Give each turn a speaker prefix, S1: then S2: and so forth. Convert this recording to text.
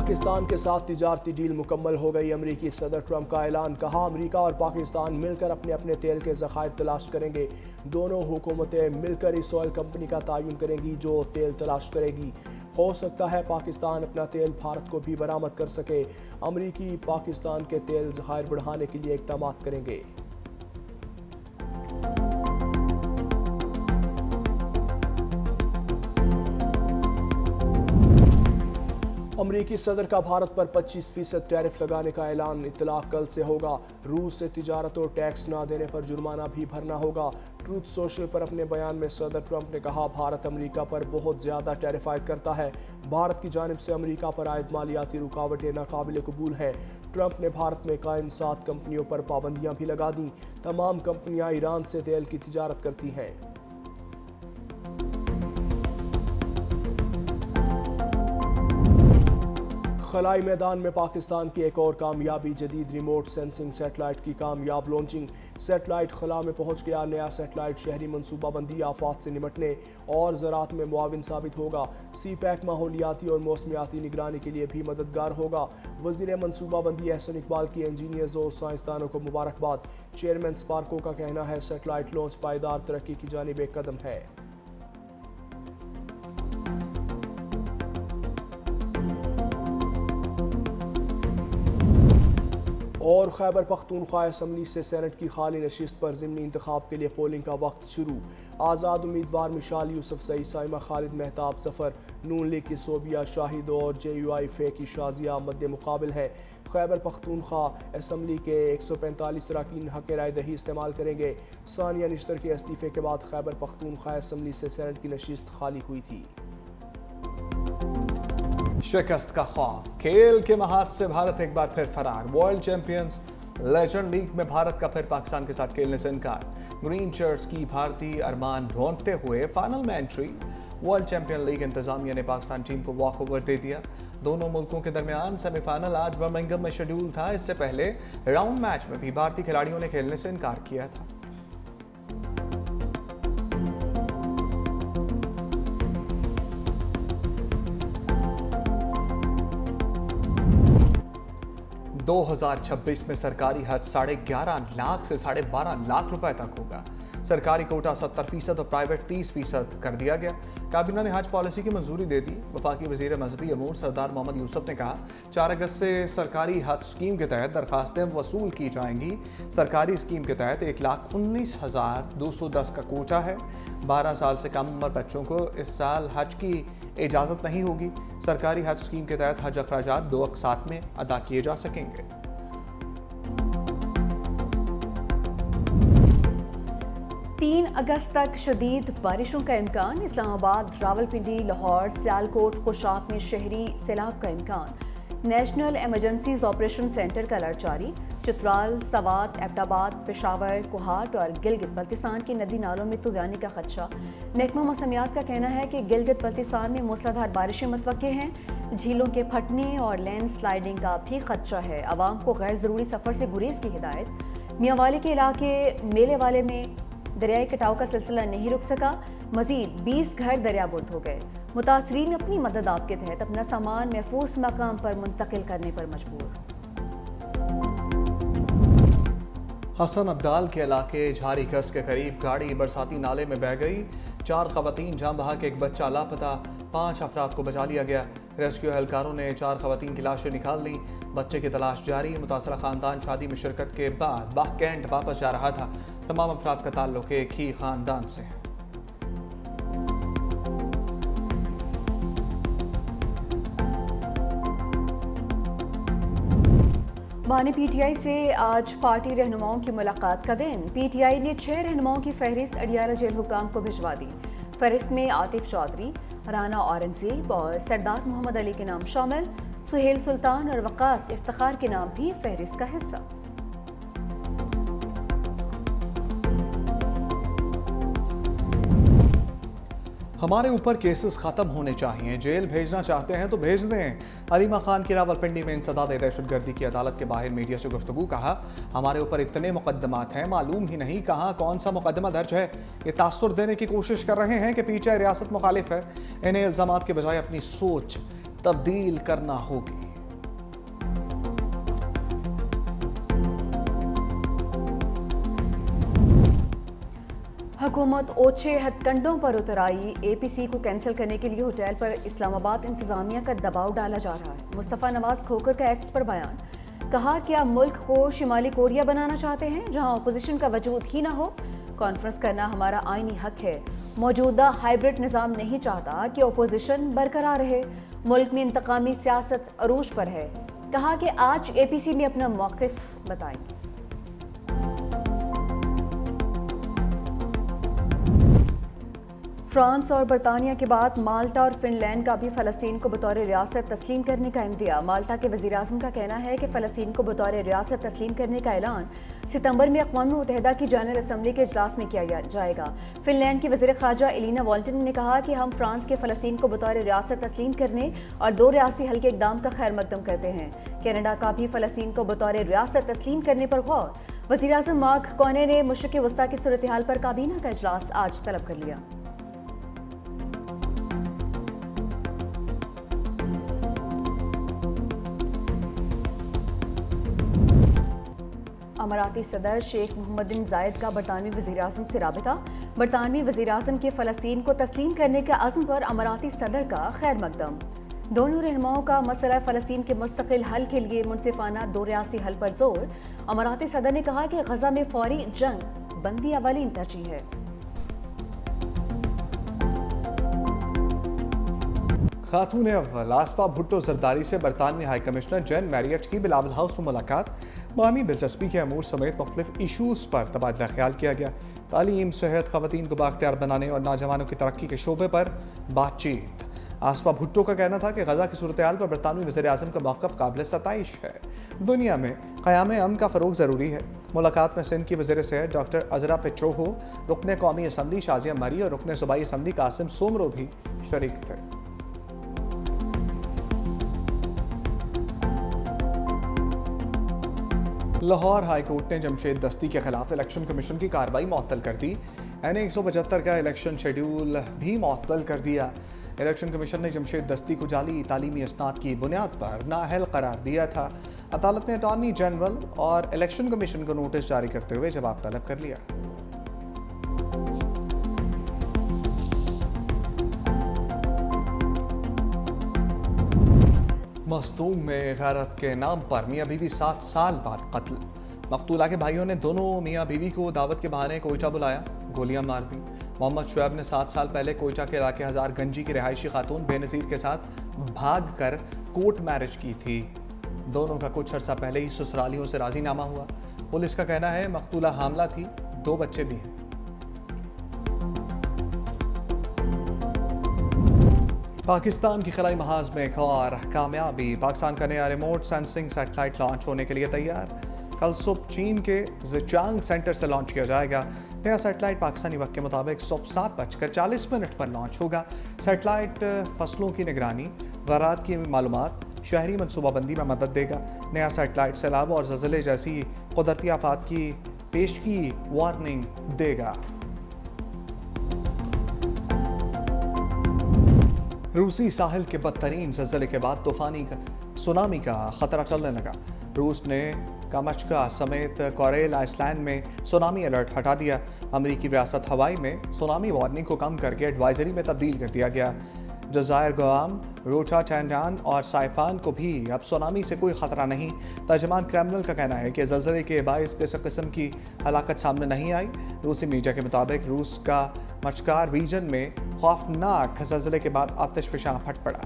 S1: पाकिस्तान के साथ तिजारती डील मुकम्मल हो गई। अमरीकी सदर ट्रंप का ऐलान, कहा अमरीका और पाकिस्तान मिलकर अपने अपने तेल के ज़खायर तलाश करेंगे। दोनों हुकूमतें मिलकर इस ऑयल कंपनी का तायुन करेंगी जो तेल तलाश करेगी। हो सकता है पाकिस्तान अपना तेल भारत को भी बरामद कर सके। अमरीकी पाकिस्तान के तेल ज़खायर बढ़ाने के लिए इक़दाम करेंगे। अमरीकी सदर का भारत पर 25% टैरिफ लगाने का ऐलान, इत्तलाक कल से होगा। रूस से तिजारत और टैक्स ना देने पर जुर्माना भी भरना होगा। ट्रूथ सोशल पर अपने बयान में सदर ट्रंप ने कहा, भारत अमरीका पर बहुत ज़्यादा टैरिफ आयद करता है। भारत की जानिब से अमरीका पर आयद मालियाती रुकावटें नाकाबिल कबूल हैं। ट्रंप ने भारत में कायम 7 कंपनियों पर पाबंदियां भी लगा दी। तमाम कंपनियां ईरान से तेल की तिजारत करती हैं। खलाई मैदान में पाकिस्तान की एक और कामयाबी, जदीद रिमोट सेंसिंग सेटेलाइट की कामयाब लॉन्चिंग। सेटेलाइट खला में पहुंच गया। नया सेटेलाइट शहरी मनसूबाबंदी, आफात से निपटने और ज़राअत में मुआविन साबित होगा। सी पैक माहौलियाती और मौसमियाती निगरानी के लिए भी मददगार होगा। वज़ीर मनसूबाबंदी एहसन इकबाल की इंजीनियर्स और साइंसदानों को मुबारकबाद। चेयरमैन स्पार्को का कहना है, सेटेलाइट लॉन्च पायदार तरक्की की जानिब एक कदम है। और खैबर पख्तूनख्वा असम्बली से सेनेट की खाली नशिस्त पर ज़िमनी इंतखाब के लिए पोलिंग का वक्त शुरू। आज़ाद उम्मीदवार मिशाल यूसुफजई, साइमा खालिद, महताब जफर, नून लीग की सोबिया शाहिद और JUI फे की शाजिया मद्दे मुकाबिल हैं। खैबर पख्तूनख्वा असम्बली के 145 अरकान हक़ राय दही इस्तेमाल करेंगे। सानिया निश्तर के इस्तीफ़े के बाद खैबर पख्तूनख्वा असम्बली से सेनेट की नशिस्त खाली हुई थी।
S2: शिकस्त का खौफ, खेल के महाज से भारत एक बार फिर फरार। वर्ल्ड चैंपियंस लेजेंड लीग में भारत का फिर पाकिस्तान के साथ खेलने से इनकार। ग्रीन शर्ट्स की भारतीय अरमान रोंदते हुए फाइनल में एंट्री। वर्ल्ड चैंपियन लीग इंतजामिया ने पाकिस्तान टीम को वॉक ओवर दे दिया। दोनों मुल्कों के दरमियान सेमीफाइनल आज बर्मिंघम में शेड्यूल था। इससे पहले राउंड मैच में भी भारतीय खिलाड़ियों ने खेलने से इनकार किया था। दो 2026 में सरकारी हज 11.5 लाख से 12.5 लाख रुपए तक होगा। सरकारी कोटा 70% और प्राइवेट 30% कर दिया गया। काबीना ने हज पॉलिसी की मंजूरी दे दी। वफाकी वजीर मजहबी अमूर सरदार मोहम्मद यूसुफ ने कहा, 4 अगस्त से सरकारी हज स्कीम के तहत दरखास्तें वसूल की जाएंगी। सरकारी स्कीम के तहत 1,19,210 का कोटा है। 12 साल से कम उम्र बच्चों को इस साल हज की इजाज़त नहीं होगी। सरकारी हज स्कीम के तहत हज अखराजात 2 अक़सात में अदा किए जा सकेंगे।
S3: 3 अगस्त तक शदीद बारिशों का इम्कान। इस्लामाबाद, रावलपिंडी, लाहौर, सियालकोट, खुशाब में शहरी सैलाब का इम्कान। नेशनल इमरजेंसीज ऑपरेशन सेंटर का अलर्ट जारी। चित्राल, सवात, एबटाबाद, पेशावर, कोहाट और गिलगित बल्तिस्तान के नदी नालों में तुगानी का खदशा। महकमा मौसमियात का कहना है कि गिलगित बल्तिस्तान में मूसलाधार बारिशें मुतवक्के हैं। झीलों के फटने और लैंड स्लाइडिंग का भी खदशा है। आवाम को गैर ज़रूरी सफ़र से गुरेज की हिदायत। मियांवाली के इलाके मेले वाले में दरियाई कटाव का सिलसिला नहीं रुक सका। मजीद 20 घर दरियाबुर्द हो गए। मुतासरीन अपनी मदद आप के तहत अपना सामान महफूज मकाम पर मुंतकिल करने पर मजबूर।
S2: हसन अब्दाल के इलाके झारी कस के करीब गाड़ी बरसाती नाले में बह गई। 4 खवातीन जान बहा के एक बच्चा लापता। 5 अफराद को बचा लिया गया। रेस्क्यू एहलकारों ने 4 खवातीन की लाशें निकाल ली। बच्चे की तलाश जारी। मुतासरा खानदान शादी में शिरकत के बाद बाहकैंट वापस जा रहा था। तमाम अफराद का ताल्लुक एक ही खानदान से है।
S3: बानी PTI से आज पार्टी रहनुमाओं की मुलाकात का दिन। PTI ने 6 रहनुमाओं की फहरिस्त अडियाला जेल हुकाम को भिजवा दी। फहरिस्त में आतिफ चौधरी, राना औरंगजेब और सरदार मोहम्मद अली के नाम शामिल। सुहेल सुल्तान और वकास इफ्तिखार के नाम भी फहरिस्त का हिस्सा।
S2: हमारे ऊपर केसेस खत्म होने चाहिए। जेल भेजना चाहते हैं तो भेज दें। अलीमा खान की रावलपिंडी में इंसदाद दहशतगर्दी की अदालत के बाहर मीडिया से गुफ्तगू। कहा, हमारे ऊपर इतने मुकदमात हैं, मालूम ही नहीं कहाँ कौन सा मुकदमा दर्ज है। ये तासुर देने की कोशिश कर रहे हैं कि PTI रियासत मुखालिफ है। इन्हें इल्जामात के बजाय अपनी सोच तब्दील करना होगी।
S3: हुकूमत ओछे हथकंडों पर उतर आई। APC को कैंसिल करने के लिए होटल पर इस्लामाबाद इंतजामिया का दबाव डाला जा रहा है। मुस्तफ़ा नवाज खोकर का एक्स पर बयान, कहा क्या मुल्क को शिमाली कोरिया बनाना चाहते हैं जहां अपोजिशन का वजूद ही ना हो। कॉन्फ्रेंस करना हमारा आईनी हक है। मौजूदा हाइब्रिड निज़ाम नहीं चाहता कि अपोजिशन बरकरार रहे। मुल्क में इंतकामी सियासत अरूज पर है। कहा कि आज APC में अपना मौक़िफ़ बताएंगे। फ्रांस और बरतानिया के बाद माल्टा और फिनलैंड का भी फ़लस्तीन को बतौर रियासत तस्लीम करने का इंदिया। माल्टा के वज़ीर-ए-आज़म का कहना है कि फ़लस्तीन को बतौर रियासत तस्लीम करने का ऐलान सितंबर में अक़वाम मुत्तहिदा की जनरल असम्बली के इजलास में किया जाएगा। फिनलैंड की वज़ीर ख़ारजा एलिना वॉल्टन ने कहा कि हम फ्रांस के फ़लस्तीन को बतौर रियासत तस्लीम करने और 2 रियासी हल के इक़दाम का खैर मकदम करते हैं। कनाडा का भी फ़लस्तीन को बतौर रियासत तस्लीम करने पर गौर। वज़ीर-ए-आज़म मार्क कार्ने ने मशरिक़ वस्ता की सूरत हाल पर काबीना का इजलास आज तलब कर लिया। अमाराती सदर शेख मोहम्मद बिन जायद का बरतानवी वज़ीर-ए-आज़म से राबिता। बरतानवी वज़ीर-ए-आज़म के फ़लस्तीन को तस्लीम करने के अज़्म पर अमाराती सदर का खैर मकदम। दोनों रहनुमाओं का मसला फ़लस्तीन के मुस्तकिल हल के लिए मुनसिफाना 2 रियासी हल पर जोर। अमाराती सदर ने कहा कि गज़ा में फौरी जंग बंदी अवलीन तरजीह है।
S2: खातून अव्वल आसफा भुट्टो जरदारी से बरतानवी हाई कमिश्नर जैन मैरियट की बिलावल हाउस में मुलाकात। बाहमी दिलचस्पी के अमूर समेत मुख्तलिफ इशूज़ पर तबादला ख्याल किया गया। तालीम, सेहत, ख़वातीन को बाख्तियार बनाने और नौजवानों की तरक्की के शोबे पर बातचीत। आसफा भुट्टो का कहना था कि गजा की सूरत हाल पर बरतानवी वज़ीर-ए-आज़म का मौक़िफ़ काबिल सताइश है। दुनिया में क़याम अमन का फ़रोग़ ज़रूरी है। मुलाकात में सिंध की वज़ीर सेहत डॉक्टर अज़रा पेट्रोहो, रुकन कौमी असम्बली शाज़िया मरी और रुकन सूबाई असम्बली कासिम सोमरो भी शरीक थे। लाहौर हाई कोर्ट ने जमशेद दस्ती के खिलाफ इलेक्शन कमीशन की कार्रवाई मुअत्तल कर दी। NA 175 का इलेक्शन शेड्यूल भी मुअत्तल कर दिया। इलेक्शन कमीशन ने जमशेद दस्ती को जाली तालीमी इसनाद की बुनियाद पर नाअहल करार दिया था। अदालत ने अटॉर्नी जनरल और इलेक्शन कमीशन को नोटिस जारी करते हुए जवाब तलब कर लिया। मस्तूम में गैरत के नाम पर मियाँ बीवी 7 साल बाद कत्ल। मकतूला के भाइयों ने दोनों मियाँ बीवी को दावत के बहाने कोयटा बुलाया, गोलियां मार दी। मोहम्मद शुएब ने 7 साल पहले कोयटा के इलाके हजार गंजी की रिहायशी खातून बेनज़ीर के साथ भाग कर कोर्ट मैरिज की थी। दोनों का कुछ अर्सा पहले ही ससुरालियों से राजीनामा हुआ। पुलिस का कहना है मकतूला हामला थी, 2 बच्चे भी हैं। पाकिस्तान की खलाई महाज में एक और कामयाबी। पाकिस्तान का नया रिमोट सेंसिंग सैटेलाइट लॉन्च होने के लिए तैयार। कल सुबह चीन के ज़िचांग सेंटर से लॉन्च किया जाएगा। नया सैटेलाइट पाकिस्तानी वक्त के मुताबिक सुबह 7:40 पर लॉन्च होगा। सैटेलाइट फसलों की निगरानी, ज़राअत की मालूमात, शहरी मनसूबाबंदी में मदद देगा। नया सैटेलाइट सैलाब और ज़लज़ले जैसी कुदरती आफात की पेशगी वार्निंग देगा। रूसी साहिल के बदतरीन ज़लज़ले के बाद सुनामी का खतरा चलने लगा। रूस ने कामचका समेत कोरेल आइसलैंड में सुनामी अलर्ट हटा दिया। अमरीकी रियासत हवाई में सुनामी वार्निंग को कम करके एडवाइजरी में तब्दील कर दिया गया। जज़ायर गुआम, रोटा टैंडान और साइपान को भी अब सुनामी से कोई खतरा नहीं। तर्जमान क्रेमलिन का कहना है कि ज़लज़ले के बाइस किस्म की हलाकत सामने नहीं आई। रूसी मीडिया के मुताबिक रूस का मचकार रीजन में खौफनाक ज़लज़ले के बाद आतिशफ़शां फट पड़ा।